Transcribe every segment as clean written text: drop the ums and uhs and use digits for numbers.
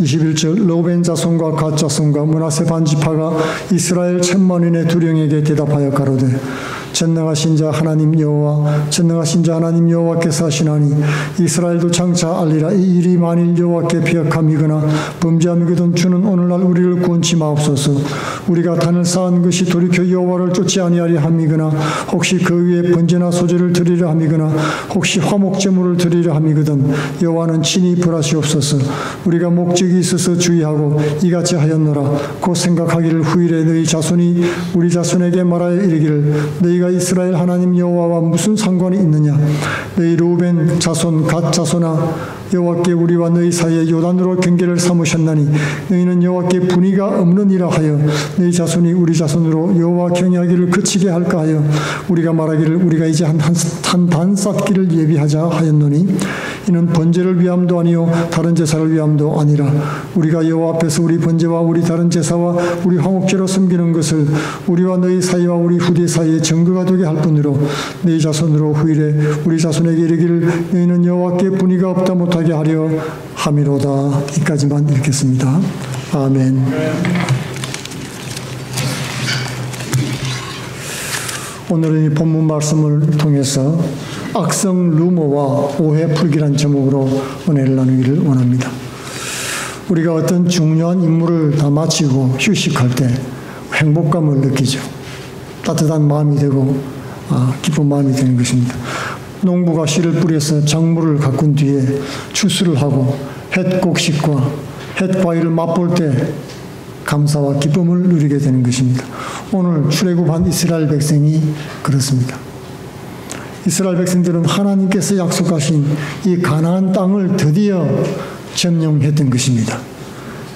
21절 르우벤 자손과 갓 자손과 므낫세 반지파가 이스라엘 10,000,000인의 두령에게 대답하여 가로되 전능하신 자 하나님 여호와 전능하신 자 하나님 여호와께서 하시나니 이스라엘도 장차 알리라. 이 일이 만일 여호와께 비역함이거나 범죄함이거든 주는 오늘날 우리를 구원치 마옵소서. 우리가 단을 쌓은 것이 돌이켜 여호와를 쫓지 아니하려 함이거나 혹시 그 위에 번제나 소제를 드리려 함이거나 혹시 화목제물을 드리려 함이거든 여호와는 친히 벌하시옵소서. 우리가 목적이 있어서 주의하고 이같이 하였노라. 곧 생각하기를 후일에 너희 자손이 우리 자손에게 말하여 이르기를 너희가 이스라엘 하나님 여호와와 무슨 상관이 있느냐. 너희 르우벤 자손 갓 자손아 여호와께 우리와 너희 사이에 요단으로 경계를 삼으셨나니 너희는 여호와께 분의가 없느니라 하여 너희 자손이 우리 자손으로 여호와 경외하기를 그치게 할까 하여 우리가 말하기를 우리가 이제 한 단 쌓기를 예비하자 하였노니 이는 번제를 위함도 아니요 다른 제사를 위함도 아니라 우리가 여호와 앞에서 우리 번제와 우리 다른 제사와 우리 화목제로 섬기는 것을 우리와 너희 사이와 우리 후대 사이에 증거가 되게 할 뿐이로 너희 자손으로 후일에 우리 자손에게 이르기를 너희는 여호와께 분의가 없다 못하게 하려 함이로다. 이까지만 읽겠습니다. 아멘. 오늘은 이 본문 말씀을 통해서 악성 루머와 오해 풀기란 제목으로 은혜를 나누기를 원합니다. 우리가 어떤 중요한 임무를 다 마치고 휴식할 때 행복감을 느끼죠. 따뜻한 마음이 되고 기쁜 마음이 되는 것입니다. 농부가 씨를 뿌려서 작물을 가꾼 뒤에 추수를 하고 햇곡식과 햇과일을 맛볼 때 감사와 기쁨을 누리게 되는 것입니다. 오늘 출애굽한 이스라엘 백성이 그렇습니다. 이스라엘 백성들은 하나님께서 약속하신 이 가나안 땅을 드디어 점령했던 것입니다.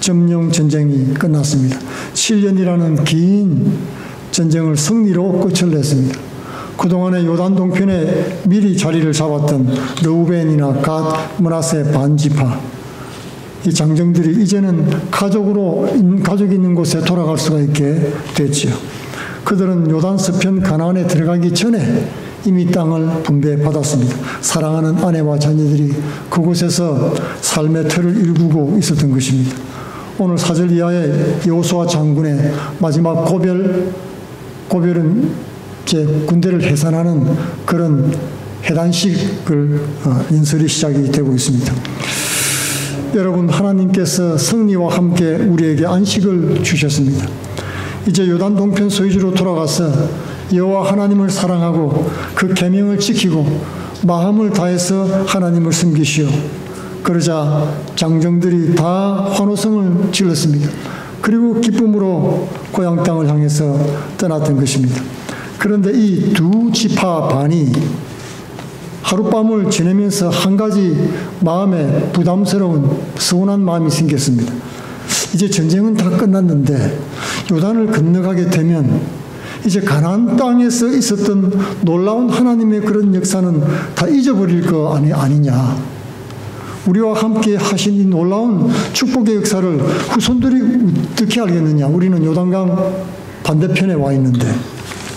점령 전쟁이 끝났습니다. 7년이라는 긴 전쟁을 승리로 끝을 냈습니다. 그동안에 요단 동편에 미리 자리를 잡았던 르우벤이나 갓, 므낫세 반지파 이 장정들이 이제는 가족이 있는 곳에 돌아갈 수가 있게 됐지요. 그들은 요단 서편 가나안에 들어가기 전에 이미 땅을 분배받았습니다. 사랑하는 아내와 자녀들이 그곳에서 삶의 틀을 일구고 있었던 것입니다. 오늘 4절 이하의 여호수아 장군의 마지막 고별은 제 군대를 해산하는 그런 해단식을 인설이 시작이 되고 있습니다. 여러분, 하나님께서 승리와 함께 우리에게 안식을 주셨습니다. 이제 요단 동편 소유지로 돌아가서 여호와 하나님을 사랑하고 그 계명을 지키고 마음을 다해서 하나님을 섬기시오. 그러자 장정들이 다 환호성을 질렀습니다. 그리고 기쁨으로 고향 땅을 향해서 떠났던 것입니다. 그런데 이 두 지파 반이 하룻밤을 지내면서 한 가지 마음에 부담스러운 서운한 마음이 생겼습니다. 이제 전쟁은 다 끝났는데 요단을 건너가게 되면 이제 가나안 땅에서 있었던 놀라운 하나님의 그런 역사는 다 잊어버릴 거 아니냐. 우리와 함께 하신 이 놀라운 축복의 역사를 후손들이 어떻게 알겠느냐. 우리는 요단강 반대편에 와 있는데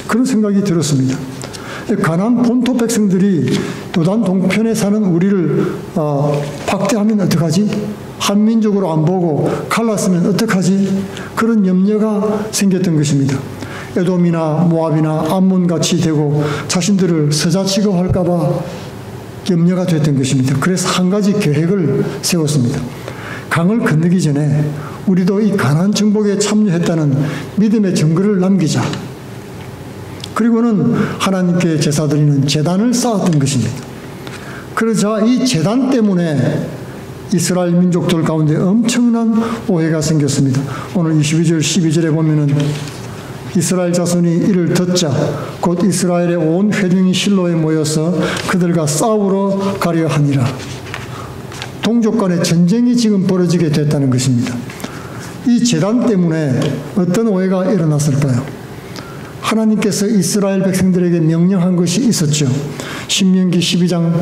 그런 생각이 들었습니다. 가나안 본토 백성들이 요단 동편에 사는 우리를 박대하면 어떡하지? 한민족으로 안 보고 갈랐으면 어떡하지? 그런 염려가 생겼던 것입니다. 에돔이나 모압이나 암몬같이 되고 자신들을 서자 취급할까 봐 염려가 됐던 것입니다. 그래서 한 가지 계획을 세웠습니다. 강을 건너기 전에 우리도 이 가나안 정복에 참여했다는 믿음의 증거를 남기자. 그리고는 하나님께 제사 드리는 제단을 쌓았던 것입니다. 그러자 이 제단 때문에 이스라엘 민족들 가운데 엄청난 오해가 생겼습니다. 오늘 22절, 12절에 보면은 이스라엘 자손이 이를 듣자 곧 이스라엘의 온 회중이 실로에 모여서 그들과 싸우러 가려 하니라. 동족 간의 전쟁이 지금 벌어지게 됐다는 것입니다. 이 제단 때문에 어떤 오해가 일어났을까요? 하나님께서 이스라엘 백성들에게 명령한 것이 있었죠. 신명기 12장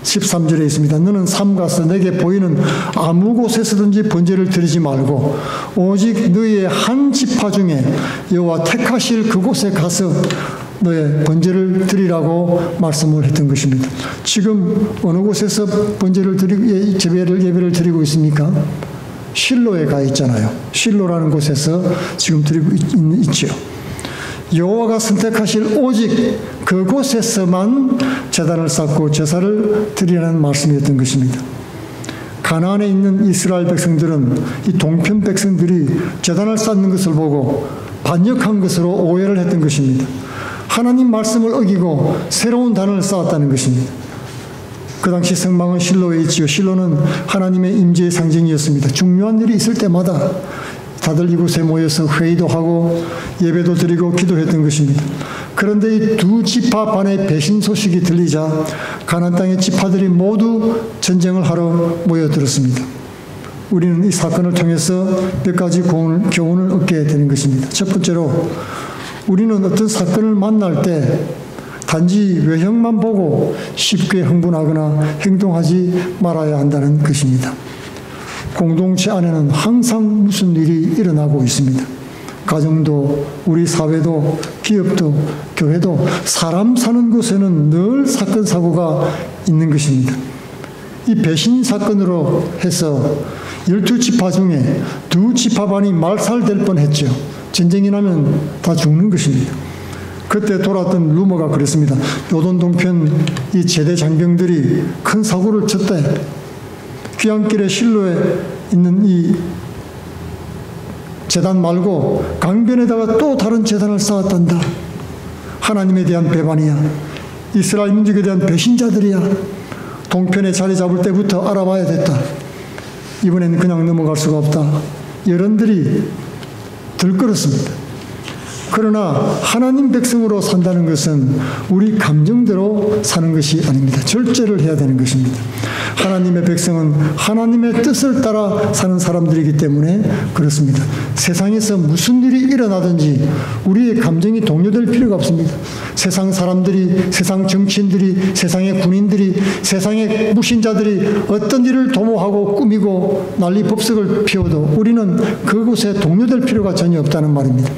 13절에 있습니다. 너는 삼 가서 내게 보이는 아무 곳에서든지 번제를 드리지 말고 오직 너희의 한 지파 중에 여호와 택하실 그곳에 가서 너의 번제를 드리라고 말씀을 했던 것입니다. 지금 어느 곳에서 번제를 예배를 드리고 있습니까? 실로에 가 있잖아요. 실로라는 곳에서 지금 드리고 있지요. 여호와가 선택하실 오직 그곳에서만 제단을 쌓고 제사를 드리라는 말씀이었던 것입니다. 가나안에 있는 이스라엘 백성들은 이 동편 백성들이 제단을 쌓는 것을 보고 반역한 것으로 오해를 했던 것입니다. 하나님 말씀을 어기고 새로운 단을 쌓았다는 것입니다. 그 당시 성막은 실로에 있지요. 실로는 하나님의 임재의 상징이었습니다. 중요한 일이 있을 때마다 다들 이곳에 모여서 회의도 하고 예배도 드리고 기도했던 것입니다. 그런데 이 두 지파 반의 배신 소식이 들리자 가나안 땅의 지파들이 모두 전쟁을 하러 모여들었습니다. 우리는 이 사건을 통해서 몇 가지 교훈을 얻게 되는 것입니다. 첫 번째로 우리는 어떤 사건을 만날 때 단지 외형만 보고 쉽게 흥분하거나 행동하지 말아야 한다는 것입니다. 공동체 안에는 항상 무슨 일이 일어나고 있습니다. 가정도, 우리 사회도, 기업도, 교회도 사람 사는 곳에는 늘 사건, 사고가 있는 것입니다. 이 배신 사건으로 해서 12지파 중에 2지파 반이 말살될 뻔했죠. 전쟁이 나면 다 죽는 것입니다. 그때 돌았던 루머가 그랬습니다. 요돈 동편 이 제대 장병들이 큰 사고를 쳤다. 귀향길에 실로에 있는 이 제단 말고 강변에다가 또 다른 제단을 쌓았단다. 하나님에 대한 배반이야. 이스라엘 민족에 대한 배신자들이야. 동편에 자리 잡을 때부터 알아봐야 됐다. 이번에는 그냥 넘어갈 수가 없다. 여론들이 들끓었습니다. 그러나 하나님 백성으로 산다는 것은 우리 감정대로 사는 것이 아닙니다. 절제를 해야 되는 것입니다. 하나님의 백성은 하나님의 뜻을 따라 사는 사람들이기 때문에 그렇습니다. 세상에서 무슨 일이 일어나든지 우리의 감정이 동요될 필요가 없습니다. 세상 사람들이, 세상 정치인들이, 세상의 군인들이, 세상의 무신자들이 어떤 일을 도모하고 꾸미고 난리 법석을 피워도 우리는 그곳에 동요될 필요가 전혀 없다는 말입니다.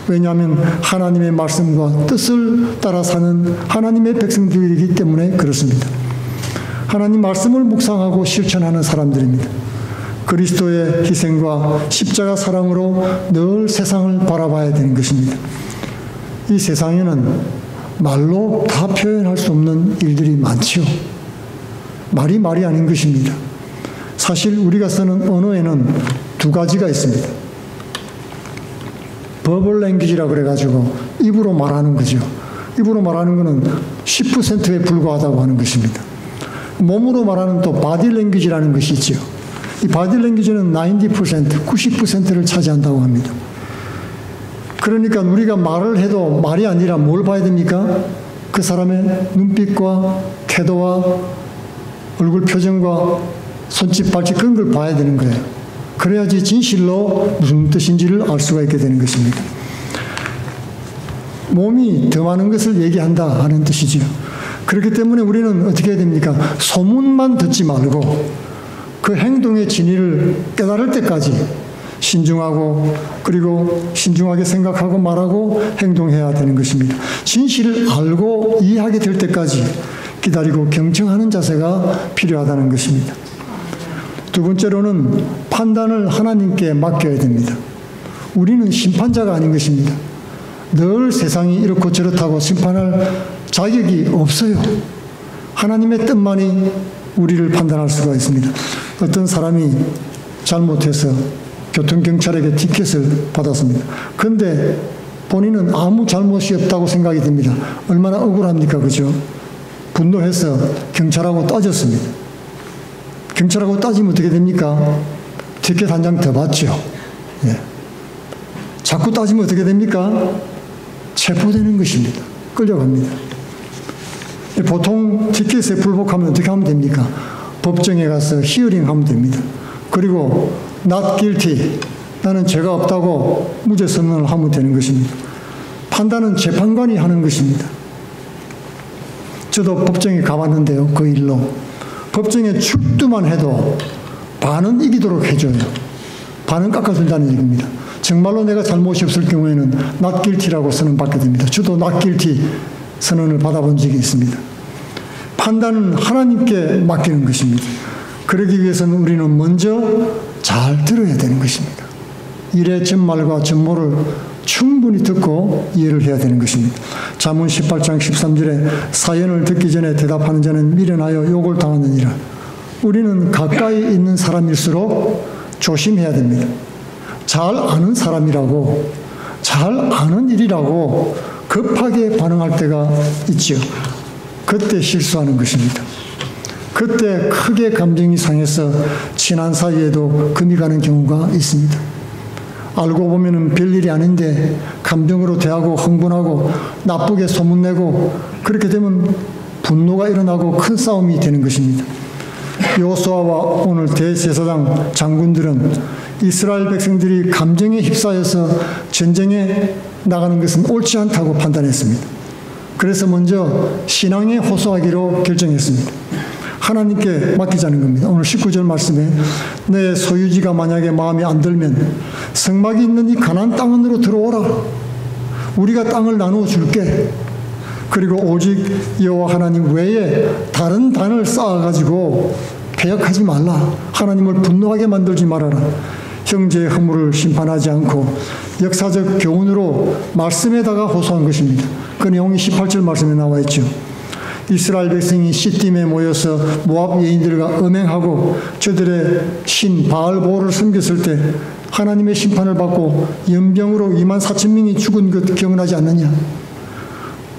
왜냐하면 하나님의 말씀과 뜻을 따라 사는 하나님의 백성들이기 때문에 그렇습니다. 하나님 말씀을 묵상하고 실천하는 사람들입니다. 그리스도의 희생과 십자가 사랑으로 늘 세상을 바라봐야 되는 것입니다. 이 세상에는 말로 다 표현할 수 없는 일들이 많지요. 말이 아닌 것입니다. 사실 우리가 쓰는 언어에는 두 가지가 있습니다. 버벌 랭귀지라고 그래가지고 입으로 말하는 거죠. 입으로 말하는 것은 10%에 불과하다고 하는 것입니다. 몸으로 말하는 또 바디 랭귀지라는 것이 있죠. 이 바디 랭귀지는 90%를 차지한다고 합니다. 그러니까 우리가 말을 해도 말이 아니라 뭘 봐야 됩니까? 그 사람의 눈빛과 태도와 얼굴 표정과 손짓, 발짓 그런 걸 봐야 되는 거예요. 그래야지 진실로 무슨 뜻인지를 알 수가 있게 되는 것입니다. 몸이 더 많은 것을 얘기한다 하는 뜻이죠. 그렇기 때문에 우리는 어떻게 해야 됩니까? 소문만 듣지 말고 그 행동의 진위를 깨달을 때까지 신중하고 그리고 신중하게 생각하고 말하고 행동해야 되는 것입니다. 진실을 알고 이해하게 될 때까지 기다리고 경청하는 자세가 필요하다는 것입니다. 두 번째로는 판단을 하나님께 맡겨야 됩니다. 우리는 심판자가 아닌 것입니다. 늘 세상이 이렇고 저렇다고 심판할 자격이 없어요. 하나님의 뜻만이 우리를 판단할 수가 있습니다. 어떤 사람이 잘못해서 교통경찰에게 티켓을 받았습니다. 그런데 본인은 아무 잘못이 없다고 생각이 듭니다. 얼마나 억울합니까? 그죠? 분노해서 경찰하고 따졌습니다. 경찰하고 따지면 어떻게 됩니까? 티켓 한 장 더 받죠. 예. 자꾸 따지면 어떻게 됩니까? 체포되는 것입니다. 끌려갑니다. 보통 티켓에 불복하면 어떻게 하면 됩니까? 법정에 가서 히어링 하면 됩니다. 그리고 not guilty, 나는 죄가 없다고 무죄 선언을 하면 되는 것입니다. 판단은 재판관이 하는 것입니다. 저도 법정에 가봤는데요. 그 일로. 법정에 출두만 해도 반은 이기도록 해줘요. 반은 깎아준다는 얘기입니다. 정말로 내가 잘못이 없을 경우에는 not guilty라고 선언받게 됩니다. 저도 not guilty 선언을 받아본 적이 있습니다. 판단은 하나님께 맡기는 것입니다. 그러기 위해서는 우리는 먼저 잘 들어야 되는 것입니다. 일의 전말과 전모를 충분히 듣고 이해를 해야 되는 것입니다. 잠언 18장 13절에 사연을 듣기 전에 대답하는 자는 미련하여 욕을 당하느니라. 우리는 가까이 있는 사람일수록 조심해야 됩니다. 잘 아는 사람이라고, 잘 아는 일이라고 급하게 반응할 때가 있지요. 그때 실수하는 것입니다. 그때 크게 감정이 상해서 친한 사이에도 금이 가는 경우가 있습니다. 알고 보면은 별일이 아닌데 감정으로 대하고 흥분하고 나쁘게 소문내고 그렇게 되면 분노가 일어나고 큰 싸움이 되는 것입니다. 여호수아와 오늘 대제사장 장군들은 이스라엘 백성들이 감정에 휩싸여서 전쟁에 나가는 것은 옳지 않다고 판단했습니다. 그래서 먼저 신앙에 호소하기로 결정했습니다. 하나님께 맡기자는 겁니다. 오늘 19절 말씀에 내 소유지가 만약에 마음에 안 들면 성막이 있는 이 가나안 땅으로 들어오라. 우리가 땅을 나누어 줄게. 그리고 오직 여호와 하나님 외에 다른 단을 쌓아가지고 배역하지 말라. 하나님을 분노하게 만들지 말아라. 형제의 허물을 심판하지 않고 역사적 교훈으로 말씀에다가 호소한 것입니다. 그 내용이 18절 말씀에 나와 있죠. 이스라엘 백성이 시딤에 모여서 모압 여인들과 음행하고 저들의 신 바알보를 섬겼을 때 하나님의 심판을 받고 연병으로 24,000명이 죽은 것 기억나지 않느냐?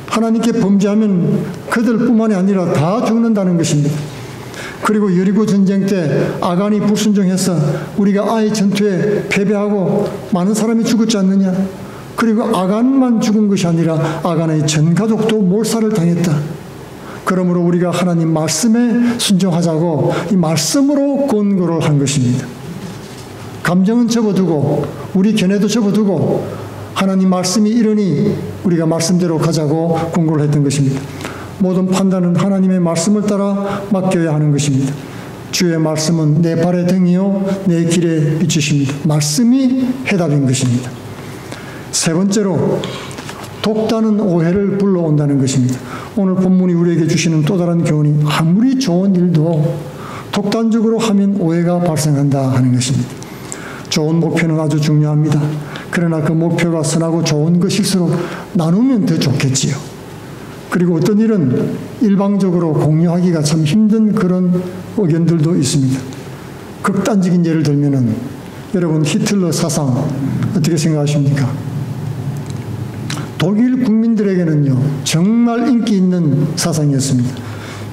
하나님께 범죄하면 그들뿐만이 아니라 다 죽는다는 것입니다. 그리고 여리고 전쟁 때 아간이 불순종해서 우리가 아이 전투에 패배하고 많은 사람이 죽었지 않느냐? 그리고 아간만 죽은 것이 아니라 아간의 전 가족도 몰살을 당했다. 그러므로 우리가 하나님 말씀에 순종하자고 이 말씀으로 권고를 한 것입니다. 감정은 접어두고 우리 견해도 접어두고 하나님 말씀이 이러니 우리가 말씀대로 가자고 권고를 했던 것입니다. 모든 판단은 하나님의 말씀을 따라 맡겨야 하는 것입니다. 주의 말씀은 내 발의 등이요 내 길에 비추십니다. 말씀이 해답인 것입니다. 세 번째로 독단은 오해를 불러온다는 것입니다. 오늘 본문이 우리에게 주시는 또 다른 교훈이 아무리 좋은 일도 독단적으로 하면 오해가 발생한다 하는 것입니다. 좋은 목표는 아주 중요합니다. 그러나 그 목표가 선하고 좋은 것일수록 나누면 더 좋겠지요. 그리고 어떤 일은 일방적으로 공유하기가 참 힘든 그런 의견들도 있습니다. 극단적인 예를 들면은 여러분 히틀러 사상 어떻게 생각하십니까? 독일 국민들에게는요 정말 인기 있는 사상이었습니다.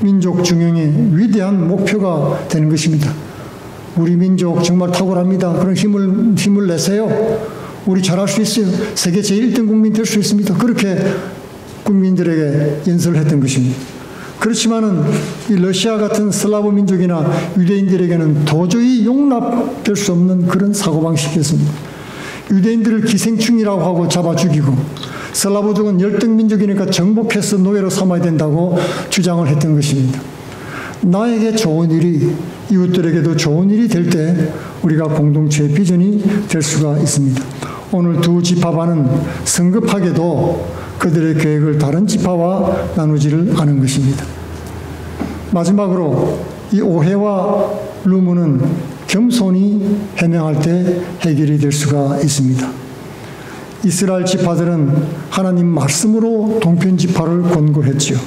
민족 중용의 위대한 목표가 되는 것입니다. 우리 민족 정말 탁월합니다. 그런 힘을 내세요. 우리 잘할 수 있어요. 세계 제1등 국민 될 수 있습니다. 그렇게 국민들에게 연설을 했던 것입니다. 그렇지만은 이 러시아 같은 슬라브 민족이나 유대인들에게는 도저히 용납될 수 없는 그런 사고방식이었습니다. 유대인들을 기생충이라고 하고 잡아 죽이고 슬라브족은 열등 민족이니까 정복해서 노예로 삼아야 된다고 주장을 했던 것입니다. 나에게 좋은 일이 이웃들에게도 좋은 일이 될 때 우리가 공동체의 비전이 될 수가 있습니다. 오늘 두 지파반은 성급하게도 그들의 계획을 다른 지파와 나누지를 않은 것입니다. 마지막으로 이 오해와 루머는 겸손히 해명할 때 해결이 될 수가 있습니다. 이스라엘 지파들은 하나님 말씀으로 동편 지파를 권고했지요.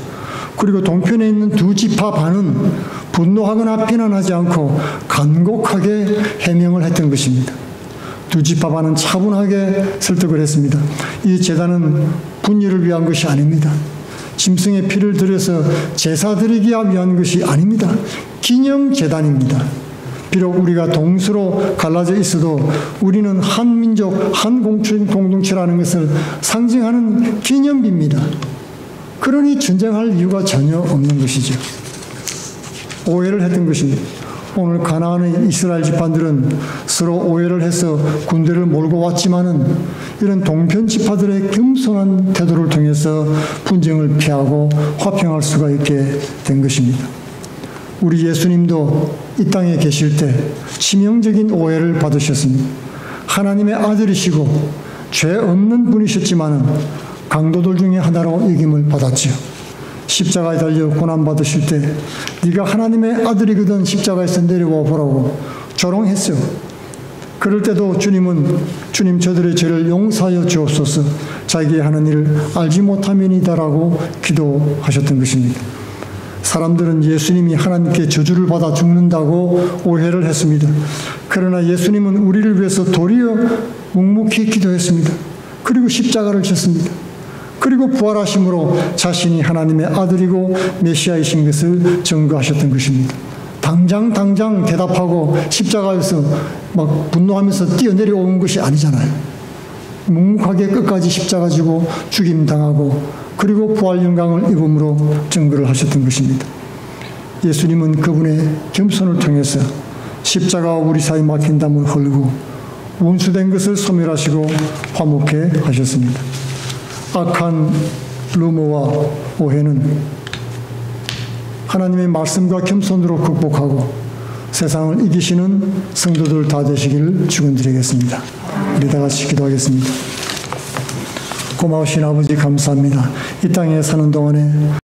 그리고 동편에 있는 두 지파 반은 분노하거나 비난하지 않고 간곡하게 해명을 했던 것입니다. 두 지파 반은 차분하게 설득을 했습니다. 이 제단은 분열을 위한 것이 아닙니다. 짐승의 피를 들여서 제사 드리기 위한 것이 아닙니다. 기념 제단입니다. 비록 우리가 동서로 갈라져 있어도 우리는 한 민족, 한 공동체라는 것을 상징하는 기념비입니다. 그러니 전쟁할 이유가 전혀 없는 것이죠. 오해를 했던 것입니다. 오늘 가나안의 이스라엘 집안들은 서로 오해를 해서 군대를 몰고 왔지만은 이런 동편 지파들의 겸손한 태도를 통해서 분쟁을 피하고 화평할 수가 있게 된 것입니다. 우리 예수님도 이 땅에 계실 때 치명적인 오해를 받으셨습니다. 하나님의 아들이시고 죄 없는 분이셨지만은 강도들 중에 하나로 여김을 받았지요. 십자가에 달려 고난받으실 때 네가 하나님의 아들이거든 십자가에서 내려와 보라고 조롱했어요. 그럴 때도 주님 저들의 죄를 용서하여 주옵소서, 자기의 하는 일을 알지 못함이니다라고 기도하셨던 것입니다. 사람들은 예수님이 하나님께 저주를 받아 죽는다고 오해를 했습니다. 그러나 예수님은 우리를 위해서 도리어 묵묵히 기도했습니다. 그리고 십자가를 졌습니다. 그리고 부활하심으로 자신이 하나님의 아들이고 메시아이신 것을 증거하셨던 것입니다. 당장 대답하고 십자가에서 막 분노하면서 뛰어내려온 것이 아니잖아요. 묵묵하게 끝까지 십자가 지고 죽임 당하고 그리고 부활 영광을 입음으로 증거를 하셨던 것입니다. 예수님은 그분의 겸손을 통해서 십자가와 우리 사이 막힌 담을 헐고 원수된 것을 소멸하시고 화목해 하셨습니다. 악한 루머와 오해는 하나님의 말씀과 겸손으로 극복하고 세상을 이기시는 성도들 다 되시기를 축원드리겠습니다. 우리 다 같이 기도하겠습니다. 고마우신 아버지 감사합니다. 이 땅에 사는 동안에